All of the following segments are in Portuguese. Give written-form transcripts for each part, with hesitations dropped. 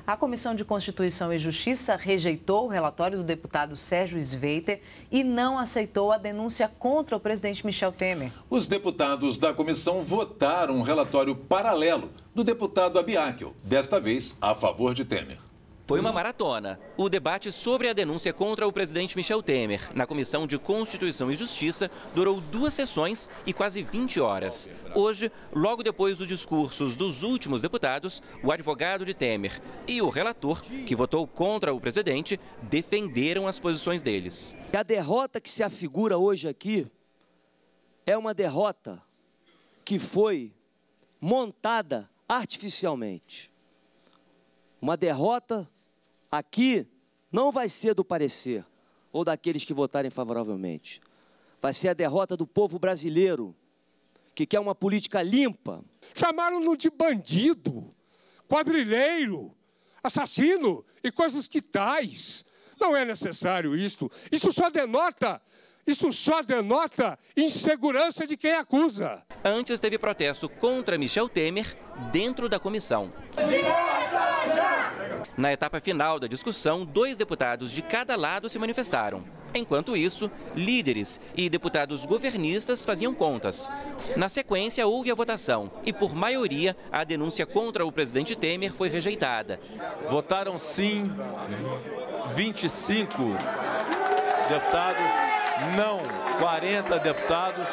A Comissão de Constituição e Justiça rejeitou o relatório do deputado Sérgio Sveiter e não aceitou a denúncia contra o presidente Michel Temer. Os deputados da comissão votaram um relatório paralelo do deputado Abiakel, desta vez a favor de Temer. Foi uma maratona. O debate sobre a denúncia contra o presidente Michel Temer na Comissão de Constituição e Justiça durou 2 sessões e quase 20 horas. Hoje, logo depois dos discursos dos últimos deputados, o advogado de Temer e o relator, que votou contra o presidente, defenderam as posições deles. A derrota que se afigura hoje aqui é uma derrota que foi montada artificialmente. Uma derrota aqui não vai ser do parecer ou daqueles que votarem favoravelmente. Vai ser a derrota do povo brasileiro, que quer uma política limpa. Chamaram-no de bandido, quadrilheiro, assassino e coisas que tais. Não é necessário isto. Isto só denota insegurança de quem acusa. Antes teve protesto contra Michel Temer dentro da comissão. Na etapa final da discussão, 2 deputados de cada lado se manifestaram. Enquanto isso, líderes e deputados governistas faziam contas. Na sequência, houve a votação e, por maioria, a denúncia contra o presidente Temer foi rejeitada. Votaram sim 25 deputados, não 40 deputados.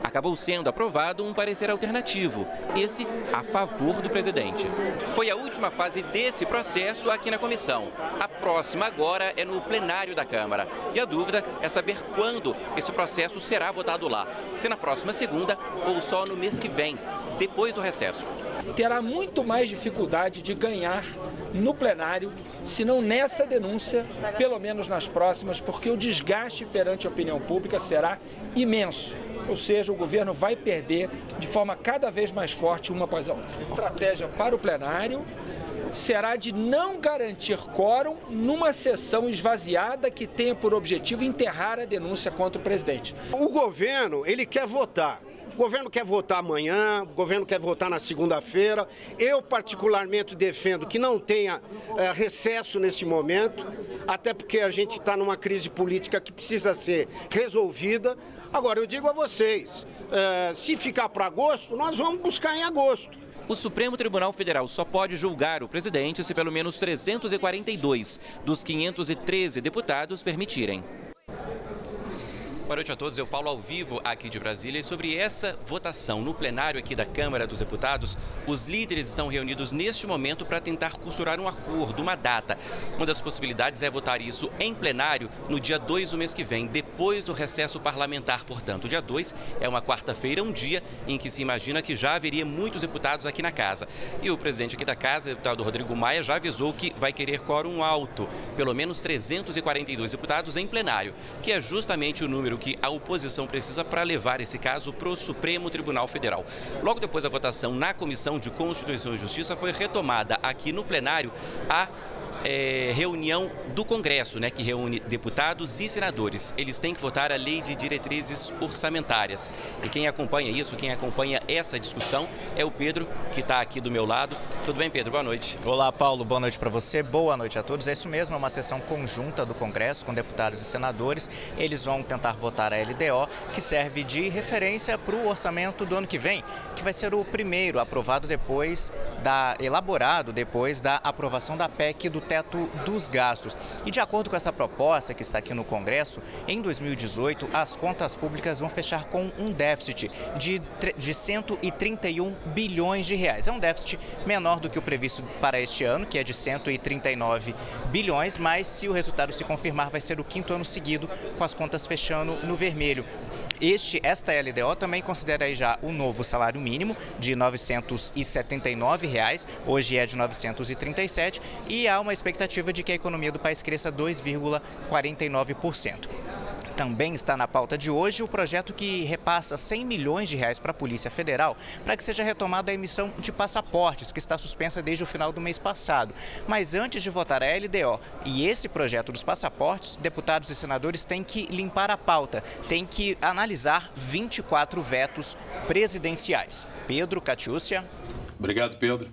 Acabou sendo aprovado um parecer alternativo, esse a favor do presidente. Foi a última fase desse processo aqui na comissão. A próxima agora é no plenário da Câmara. E a dúvida é saber quando esse processo será votado lá. Se na próxima segunda ou só no mês que vem, depois do recesso. Terá muito mais dificuldade de ganhar no plenário, se não nessa denúncia, pelo menos nas próximas, porque o desgaste perante a opinião pública será imenso. Ou seja, o governo vai perder de forma cada vez mais forte uma após a outra. A estratégia para o plenário será de não garantir quórum numa sessão esvaziada que tenha por objetivo enterrar a denúncia contra o presidente. O governo, ele quer votar. O governo quer votar amanhã, o governo quer votar na segunda-feira. Eu, particularmente, defendo que não tenha recesso nesse momento, até porque a gente está numa crise política que precisa ser resolvida. Agora, eu digo a vocês, se ficar para agosto, nós vamos buscar em agosto. O Supremo Tribunal Federal só pode julgar o presidente se pelo menos 342 dos 513 deputados permitirem. Boa noite a todos, eu falo ao vivo aqui de Brasília e sobre essa votação no plenário aqui da Câmara dos Deputados, os líderes estão reunidos neste momento para tentar costurar um acordo, uma data. Uma das possibilidades é votar isso em plenário no dia 2 do mês que vem, depois do recesso parlamentar, portanto. O dia 2 é uma quarta-feira, um dia em que se imagina que já haveria muitos deputados aqui na casa. E o presidente aqui da casa, o deputado Rodrigo Maia, já avisou que vai querer quórum alto, pelo menos 342 deputados em plenário, que é justamente o número que a oposição precisa para levar esse caso para o Supremo Tribunal Federal. Logo depois da votação na Comissão de Constituição e Justiça, foi retomada aqui no plenário a reunião do Congresso, que reúne deputados e senadores. Eles têm que votar a Lei de Diretrizes Orçamentárias. E quem acompanha isso, quem acompanha essa discussão é o Pedro, que está aqui do meu lado. Tudo bem, Pedro? Boa noite. Olá, Paulo. Boa noite para você. Boa noite a todos. É isso mesmo, é uma sessão conjunta do Congresso com deputados e senadores. Eles vão tentar votar a LDO, que serve de referência para o orçamento do ano que vem, que vai ser o primeiro aprovado elaborado depois da aprovação da PEC do teto dos gastos. E de acordo com essa proposta que está aqui no Congresso, em 2018 as contas públicas vão fechar com um déficit de 131 bilhões de reais. É um déficit menor do que o previsto para este ano, que é de 139 bilhões, mas se o resultado se confirmar, vai ser o 5º ano seguido com as contas fechando no vermelho. Esta LDO também considera aí já o novo salário mínimo de R$ 979, hoje é de 937, e há uma expectativa de que a economia do país cresça 2,49%. Também está na pauta de hoje o projeto que repassa 100 milhões de reais para a Polícia Federal para que seja retomada a emissão de passaportes, que está suspensa desde o final do mês passado. Mas antes de votar a LDO e esse projeto dos passaportes, deputados e senadores têm que limpar a pauta, têm que analisar 24 vetos presidenciais. Pedro, Catiúcia. Obrigado, Pedro.